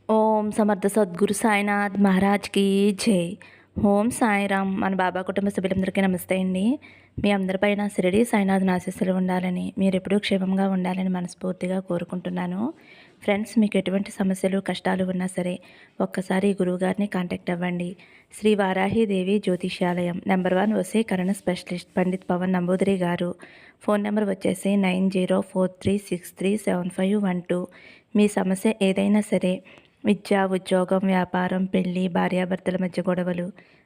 ఓం సమర్థ సద్గురు సాయినాథ్ మహారాజ్కి జై. ఓం సాయిరామ్. మన బాబా కుటుంబ సభ్యులందరికీ నమస్తే అండి. మీ అందరిపైన షిరిడి సాయినాథ్ ఆశీస్సులు ఉండాలని, మీరు ఎప్పుడూ క్షేమంగా ఉండాలని మనస్ఫూర్తిగా కోరుకుంటున్నాను. ఫ్రెండ్స్, మీకు ఎటువంటి సమస్యలు కష్టాలు ఉన్నా సరే ఒక్కసారి గురువుగారిని కాంటాక్ట్ అవ్వండి. శ్రీ వారాహిదేవి జ్యోతిష్యాలయం, నెంబర్ 1 వశీకరణ స్పెషలిస్ట్ పండిత్ పవన్ నంబూదిరి గారు. ఫోన్ నెంబర్ వచ్చేసి 9043637512. మీ సమస్య ఏదైనా సరే, విద్య, ఉద్యోగం, వ్యాపారం, పెళ్లి, భార్యాభర్తల మధ్య గొడవలు,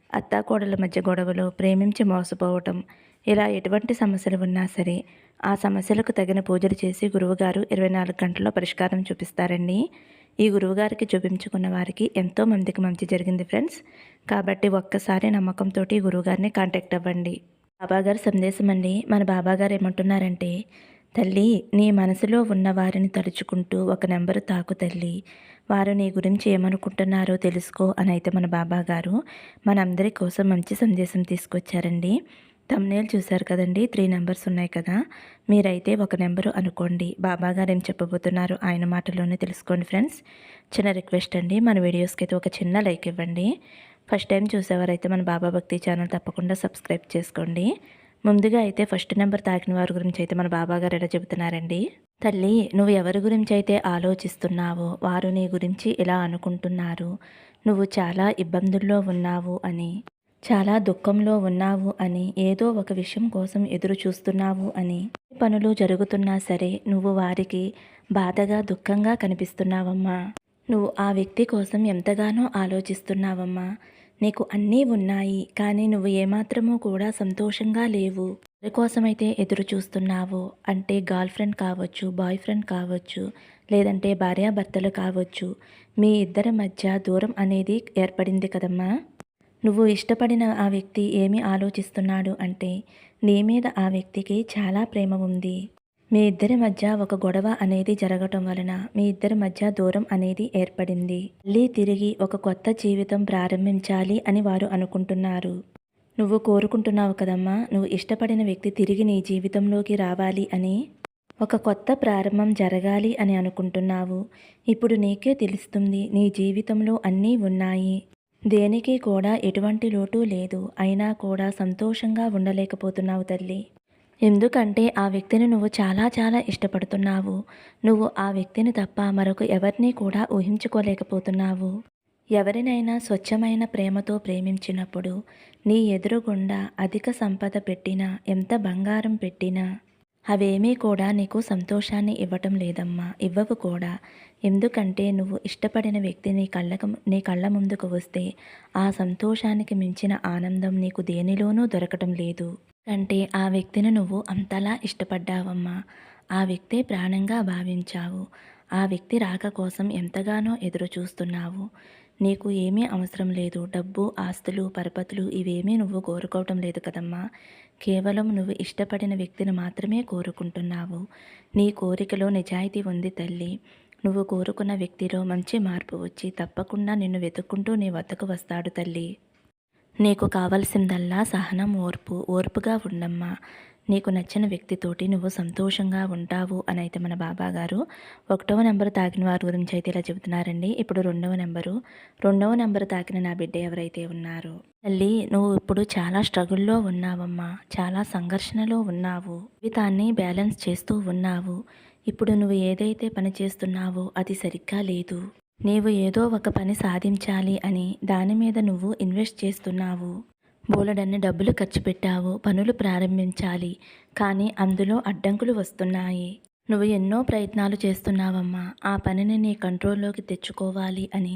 అత్తాకోడళ్ళ మధ్య గొడవలు, ప్రేమించి మోసపోవటం, ఇలా ఎటువంటి సమస్యలు ఉన్నా సరే ఆ సమస్యలకు తగిన పూజలు చేసి గురువుగారు 24 గంటల్లో పరిష్కారం చూపిస్తారండి. ఈ గురువుగారికి చూపించుకున్న వారికి ఎంతో మందికి మంచి జరిగింది ఫ్రెండ్స్. కాబట్టి ఒక్కసారి నమ్మకంతో గురువుగారిని కాంటాక్ట్ అవ్వండి. బాబాగారి సందేశం అండి. మన బాబాగారు ఏమంటున్నారంటే, తల్లి, నీ మనసులో ఉన్న వారిని తలుచుకుంటూ ఒక నెంబరు తాకు తల్లి. వారు నీ గురించి ఏమనుకుంటున్నారో తెలుసుకో అని అయితే మన బాబాగారు మనందరి కోసం మంచి సందేశం తీసుకొచ్చారండి. థంబ్నెయిల్ చూశారు కదండి, 3 నెంబర్స్ ఉన్నాయి కదా. మీరైతే ఒక నెంబరు అనుకోండి. బాబాగారు ఏం చెప్పబోతున్నారు ఆయన మాటల్లోనే తెలుసుకోండి ఫ్రెండ్స్. చిన్న రిక్వెస్ట్ అండి, మన వీడియోస్కి అయితే ఒక చిన్న లైక్ ఇవ్వండి. ఫస్ట్ టైం చూసేవారైతే మన బాబా భక్తి ఛానల్ తప్పకుండా సబ్స్క్రైబ్ చేసుకోండి. ముందుగా అయితే ఫస్ట్ నెంబర్ తాకిన వారి గురించి అయితే మన బాబాగారు ఎలా చెబుతున్నారండి. తల్లి, నువ్వు ఎవరి గురించి అయితే ఆలోచిస్తున్నావో వారు నీ గురించి ఇలా అనుకుంటున్నారు. నువ్వు చాలా ఇబ్బందుల్లో ఉన్నావు అని, చాలా దుఃఖంలో ఉన్నావు అని, ఏదో ఒక విషయం కోసం ఎదురు చూస్తున్నావు అని, పనులు జరుగుతున్నా సరే నువ్వు వారికి బాధగా దుఃఖంగా కనిపిస్తున్నావమ్మా. నువ్వు ఆ వ్యక్తి కోసం ఎంతగానో ఆలోచిస్తున్నావమ్మా. నీకు అన్నీ ఉన్నాయి, కానీ నువ్వు ఏమాత్రమూ కూడా సంతోషంగా లేవు. ఎవరి కోసమైతే ఎదురు చూస్తున్నావో, అంటే గర్ల్ ఫ్రెండ్ కావచ్చు, బాయ్ ఫ్రెండ్ కావచ్చు, లేదంటే భార్యాభర్తలు కావచ్చు, మీ ఇద్దరి మధ్య దూరం అనేది ఏర్పడింది కదమ్మా. నువ్వు ఇష్టపడిన ఆ వ్యక్తి ఏమి ఆలోచిస్తున్నాడు అంటే, నీ మీద ఆ వ్యక్తికి చాలా ప్రేమ ఉంది. మీ ఇద్దరి మధ్య ఒక గొడవ అనేది జరగటం వలన మీ ఇద్దరి మధ్య దూరం అనేది ఏర్పడింది. మళ్ళీ తిరిగి ఒక కొత్త జీవితం ప్రారంభించాలి అని వారు అనుకుంటున్నారు. నువ్వు కోరుకుంటున్నావు కదమ్మా, నువ్వు ఇష్టపడిన వ్యక్తి తిరిగి నీ జీవితంలోకి రావాలి అని, ఒక కొత్త ప్రారంభం జరగాలి అని అనుకుంటున్నావు. ఇప్పుడు నీకే తెలుస్తుంది, నీ జీవితంలో అన్నీ ఉన్నాయి. దేనికి కూడా ఎటువంటి లోటు లేదు. అయినా కూడా సంతోషంగా ఉండలేకపోతున్నావు తల్లి. ఎందుకంటే ఆ వ్యక్తిని నువ్వు చాలా చాలా ఇష్టపడుతున్నావు. నువ్వు ఆ వ్యక్తిని తప్ప మరొక ఎవరిని కూడా ఊహించుకోలేకపోతున్నావు. ఎవరినైనా స్వచ్ఛమైన ప్రేమతో ప్రేమించినప్పుడు నీ ఎదురుగుండా అధిక సంపద పెట్టినా, ఎంత బంగారం పెట్టినా అవేమీ కూడా నీకు సంతోషాన్ని ఇవ్వటం లేదమ్మా. ఇవ్వవు కూడా. ఎందుకంటే నువ్వు ఇష్టపడిన వ్యక్తి నీ కళ్ళ ముందుకు వస్తే ఆ సంతోషానికి మించిన ఆనందం నీకు దేనిలోనూ దొరకటం లేదు. అంటే ఆ వ్యక్తిని నువ్వు అంతలా ఇష్టపడ్డావమ్మా. ఆ వ్యక్తే ప్రాణంగా భావించావు. ఆ వ్యక్తి రాక కోసం ఎంతగానో ఎదురు చూస్తున్నావు. నీకు ఏమీ అవసరం లేదు. డబ్బు, ఆస్తులు, పరపతులు ఇవేమీ నువ్వు కోరుకోవటం లేదు కదమ్మా. కేవలం నువ్వు ఇష్టపడిన వ్యక్తిని మాత్రమే కోరుకుంటున్నావు. నీ కోరికలో నిజాయితీ ఉంది తల్లి. నువ్వు కోరుకున్న వ్యక్తిలో మంచి మార్పు వచ్చి తప్పకుండా నిన్ను వెతుక్కుంటూ నీ వద్దకు వస్తాడు తల్లి. నీకు కావలసిందల్లా సహనం, ఓర్పుగా ఉండమ్మా. నీకు నచ్చిన వ్యక్తితోటి నువ్వు సంతోషంగా ఉంటావు అని అయితే మన బాబాగారు 1వ నెంబరు తాకిన వారి గురించి అయితే ఇలా చెబుతున్నారండి. ఇప్పుడు 2వ నెంబరు తాకిన నా బిడ్డ ఎవరైతే ఉన్నారో, తల్లి, నువ్వు ఇప్పుడు చాలా స్ట్రగుల్లో ఉన్నావమ్మా. చాలా సంఘర్షణలో ఉన్నావు. జీవితాన్ని బ్యాలెన్స్ చేస్తూ ఉన్నావు. ఇప్పుడు నువ్వు ఏదైతే పని చేస్తున్నావో అది సరిగ్గా లేదు. నీవు ఏదో ఒక పని సాధించాలి అని దాని మీద నువ్వు ఇన్వెస్ట్ చేస్తున్నావు. బోలెడన్ని డబ్బులు ఖర్చు పెట్టావు. పనులు ప్రారంభించాలి, కానీ అందులో అడ్డంకులు వస్తున్నాయి. నువ్వు ఎన్నో ప్రయత్నాలు చేస్తున్నావమ్మా. ఆ పనిని నీ కంట్రోల్లోకి తెచ్చుకోవాలి అని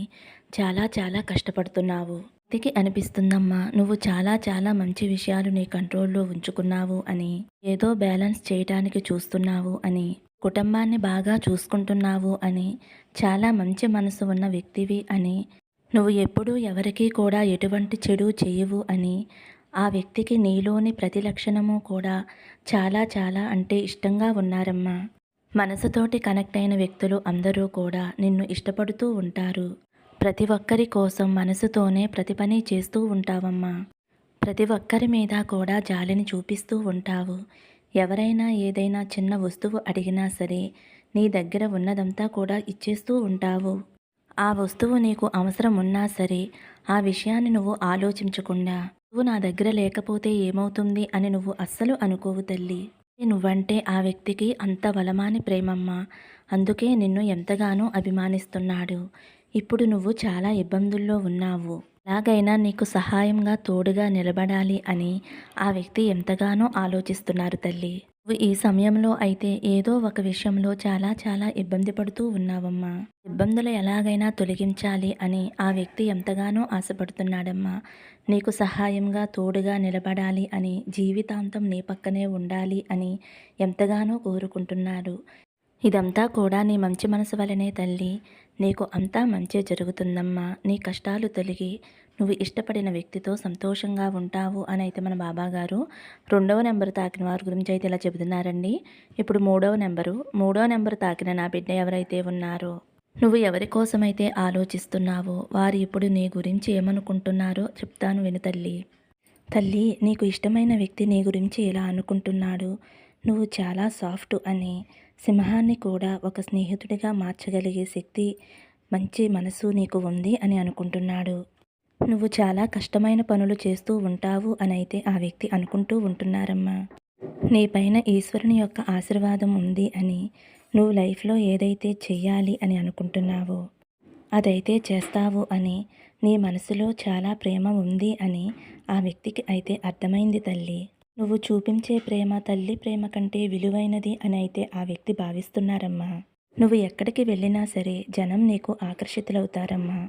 చాలా చాలా కష్టపడుతున్నావు. వ్యక్తికి అనిపిస్తుందమ్మా, నువ్వు చాలా చాలా మంచి విషయాలు నీ కంట్రోల్లో ఉంచుకున్నావు అని, ఏదో బ్యాలెన్స్ చేయటానికి చూస్తున్నావు అని, కుటుంబాన్ని బాగా చూసుకుంటున్నావు అని, చాలా మంచి మనసు ఉన్న వ్యక్తివి అని, నువ్వు ఎప్పుడూ ఎవరికీ కూడా ఎటువంటి చెడు చేయవు అని, ఆ వ్యక్తికి నీలోని ప్రతి లక్షణము కూడా చాలా చాలా అంటే ఇష్టంగా ఉన్నారమ్మా. మనసుతోటి కనెక్ట్ అయిన వ్యక్తులు అందరూ కూడా నిన్ను ఇష్టపడుతూ ఉంటారు. ప్రతి ఒక్కరి కోసం మనసుతోనే ప్రతి పని చేస్తూ ఉంటావమ్మా. ప్రతి ఒక్కరి మీద కూడా జాలిని చూపిస్తూ ఉంటావు. ఎవరైనా ఏదైనా చిన్న వస్తువు అడిగినా సరే నీ దగ్గర ఉన్నదంతా కూడా ఇచ్చేస్తూ ఉంటావు. ఆ వస్తువు నీకు అవసరం ఉన్నా సరే, ఆ విషయాన్ని నువ్వు ఆలోచించకుండా, నువ్వు నా దగ్గర లేకపోతే ఏమవుతుంది అని నువ్వు అస్సలు అనుకోవు తల్లి. నువ్వంటే ఆ వ్యక్తికి అంత బలమాని ప్రేమమ్మా. అందుకే నిన్ను ఎంతగానో అభిమానిస్తున్నాడు. ఇప్పుడు నువ్వు చాలా ఇబ్బందుల్లో ఉన్నావు. ఎలాగైనా నీకు సహాయంగా తోడుగా నిలబడాలి అని ఆ వ్యక్తి ఎంతగానో ఆలోచిస్తున్నారు తల్లి. నువ్వు ఈ సమయంలో అయితే ఏదో ఒక విషయంలో చాలా చాలా ఇబ్బంది పడుతూ ఉన్నావమ్మా. ఇబ్బందులు ఎలాగైనా తొలగించాలి అని ఆ వ్యక్తి ఎంతగానో ఆశపడుతున్నాడమ్మా. నీకు సహాయంగా తోడుగా నిలబడాలి అని, జీవితాంతం నీ పక్కనే ఉండాలి అని ఎంతగానో కోరుకుంటున్నాడు. ఇదంతా కూడా నీ మంచి మనసు వలనే తల్లి. నీకు అంతా మంచే జరుగుతుందమ్మా. నీ కష్టాలు తొలగి నువ్వు ఇష్టపడిన వ్యక్తితో సంతోషంగా ఉంటావు అని అయితే మన బాబాగారు రెండవ నెంబర్ తాకిన వారి గురించి అయితే ఇలా చెబుతున్నారండి. ఇప్పుడు మూడవ నెంబర్ తాకిన నా బిడ్డ ఎవరైతే ఉన్నారో, నువ్వు ఎవరి కోసమైతే ఆలోచిస్తున్నావో వారు ఇప్పుడు నీ గురించి ఏమనుకుంటున్నారో చెప్తాను విను తల్లి. తల్లి, నీకు ఇష్టమైన వ్యక్తి నీ గురించి ఇలా అనుకుంటున్నాడు. నువ్వు చాలా సాఫ్ట్ అని, సింహాన్ని కూడా ఒక స్నేహితుడిగా మార్చగలిగే శక్తి, మంచి మనసు నీకు ఉంది అని అనుకుంటున్నాడు. నువ్వు చాలా కష్టమైన పనులు చేస్తూ ఉంటావు అని అయితే ఆ వ్యక్తి అనుకుంటూ ఉంటున్నారమ్మా. నీ పైన ఈశ్వరుని యొక్క ఆశీర్వాదం ఉంది అని, నువ్వు లైఫ్లో ఏదైతే చెయ్యాలి అని అనుకుంటున్నావో అదైతే చేస్తావు అని, నీ మనసులో చాలా ప్రేమ ఉంది అని ఆ వ్యక్తికి అయితే అర్థమైంది తల్లి. నువ్వు చూపించే ప్రేమ తల్లి ప్రేమ కంటే విలువైనది అని అయితే ఆ వ్యక్తి భావిస్తున్నారమ్మా. నువ్వు ఎక్కడికి వెళ్ళినా సరే జనం నీకు ఆకర్షితులవుతారమ్మా.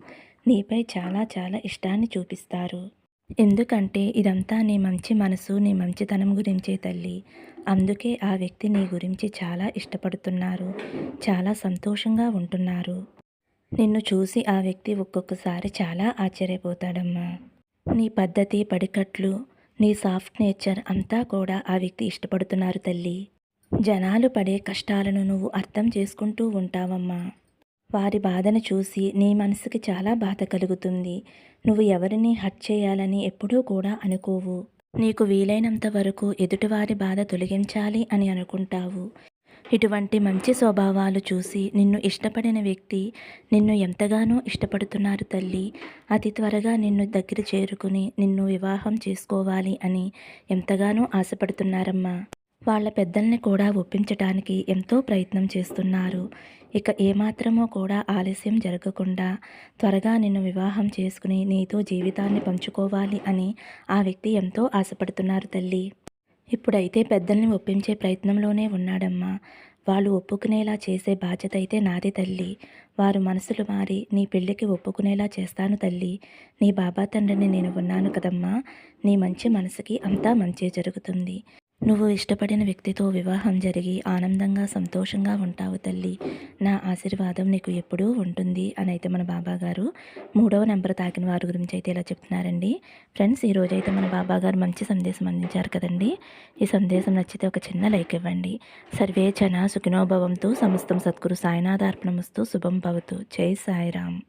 నీపై చాలా చాలా ఇష్టాన్ని చూపిస్తారు. ఎందుకంటే ఇదంతా నీ మంచి మనసు, నీ మంచితనం గురించే తల్లి. అందుకే ఆ వ్యక్తి నీ గురించి చాలా ఇష్టపడుతున్నారు. చాలా సంతోషంగా ఉంటున్నారు. నిన్ను చూసి ఆ వ్యక్తి ఒక్కొక్కసారి చాలా ఆశ్చర్యపోతాడమ్మా. నీ పద్ధతి, పడికట్లు, నీ సాఫ్ట్ నేచర్ అంతా కూడా ఆ వ్యక్తి ఇష్టపడుతున్నారు తల్లి. జనాలు పడే కష్టాలను నువ్వు అర్థం చేసుకుంటూ ఉంటావమ్మా. వారి బాధను చూసి నీ మనసుకి చాలా బాధ కలుగుతుంది. నువ్వు ఎవరిని హర్ట్ చేయాలని ఎప్పుడూ కూడా అనుకోవు. నీకు వీలైనంత వరకు ఎదుటివారి బాధ తొలగించాలి అని అనుకుంటావు. ఇటువంటి మంచి స్వభావాలు చూసి నిన్ను ఇష్టపడిన వ్యక్తి నిన్ను ఎంతగానో ఇష్టపడుతున్నారు తల్లి. అతి త్వరగా నిన్ను దగ్గర చేరుకుని నిన్ను వివాహం చేసుకోవాలి అని ఎంతగానో ఆశపడుతున్నారమ్మా. వాళ్ళ పెద్దల్ని కూడా ఒప్పించటానికి ఎంతో ప్రయత్నం చేస్తున్నారు. ఇక ఏమాత్రమో కూడా ఆలస్యం జరగకుండా త్వరగా నిన్ను వివాహం చేసుకుని నీతో జీవితాన్ని పంచుకోవాలి అని ఆ వ్యక్తి ఎంతో ఆశపడుతున్నారు తల్లి. ఇప్పుడైతే పెద్దల్ని ఒప్పించే ప్రయత్నంలోనే ఉన్నాడమ్మా. వాళ్ళు ఒప్పుకునేలా చేసే బాధ్యత అయితే నాది తల్లి. వారు మనసులు మారి నీ పెళ్ళికి ఒప్పుకునేలా చేస్తాను తల్లి. నీ బాబా తండ్రిని నేను ఉన్నాను కదమ్మా. నీ మంచి మనసుకి అంతా మంచే జరుగుతుంది. నువ్వు ఇష్టపడిన వ్యక్తితో వివాహం జరిగి ఆనందంగా సంతోషంగా ఉంటావు తల్లి. నా ఆశీర్వాదం నీకు ఎప్పుడూ ఉంటుంది అని అయితే మన బాబాగారు మూడవ నెంబర్ తాకిన వారి గురించి అయితే ఇలా చెప్తున్నారండి. ఫ్రెండ్స్, ఈరోజైతే మన బాబాగారు మంచి సందేశం అందించారు కదండి. ఈ సందేశం నచ్చితే ఒక చిన్న లైక్ ఇవ్వండి. సర్వే జన సుఖినో భవంతు. సమస్తం సద్గురు సాయినాథార్పణమస్తు. శుభం భవతు. జై సాయిరామ్.